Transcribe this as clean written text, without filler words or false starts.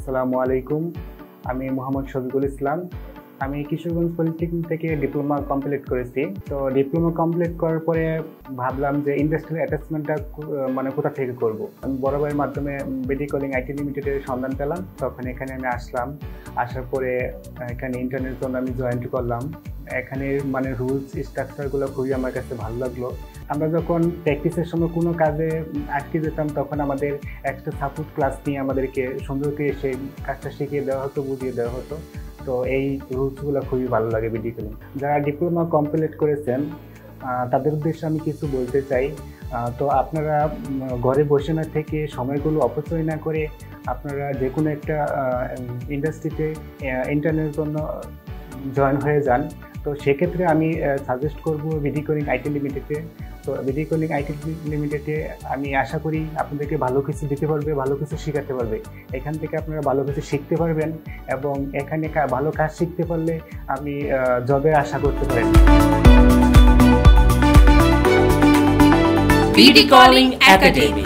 আসসালামু আলাইকুম। আমি মোহাম্মদ শফিকুল ইসলাম। আমি কিশোরগঞ্জ পলিটেকনিক থেকে ডিপ্লোমা কমপ্লিট করেছি। তো ডিপ্লোমা কমপ্লিট করার পরে ভাবলাম যে ইন্ডাস্ট্রিয়াল অ্যাটাচমেন্টটা মানে কোথা থেকে করব। আমি বড় ভাইয়ের মাধ্যমে বিডি কলিং আইটি লিমিটেডের সন্ধান পেলাম। তখন এখানে আমি আসলাম। আসার পরে এখানে ইন্টারনেটের জন্য আমি জয়েন করলাম। এখানে মানে রুলস স্ট্রাকচারগুলো খুবই আমার কাছে ভালো লাগলো। আমরা যখন প্র্যাকটিসের সময় কোনো কাজে আটকে যেতাম তখন আমাদের একটা সাপোর্ট ক্লাস নিয়ে আমাদেরকে সুন্দর করে সেই কাজটা শিখিয়ে দেওয়া হতো, বুঝিয়ে দেওয়া হতো। তো এই রুলসগুলো খুবই ভালো লাগে বিডি কলিং। যারা ডিপ্লোমা কমপ্লিট করেছেন তাদের উদ্দেশ্যে আমি কিছু বলতে চাই। তো আপনারা ঘরে বসে না থেকে সময়গুলো অপচয় না করে আপনারা যে কোনো একটা ইন্ডাস্ট্রিতে ইন্টার্নের জন্য জয়েন হয়ে যান। তো সেক্ষেত্রে আমি সাজেস্ট করব বিডি কলিং আইটি লিমিটেডে। তো বিডি কলিং আইটি লিমিটেডে আমি আশা করি আপনাদেরকে ভালো কিছু দিতে পারবে, ভালো কিছু শেখাতে পারবে। এখান থেকে আপনারা ভালো কিছু শিখতে পারবেন এবং এখানে ভালো কাজ শিখতে পারলে আমি জবের আশা করতে পারেন। BD Calling Academy।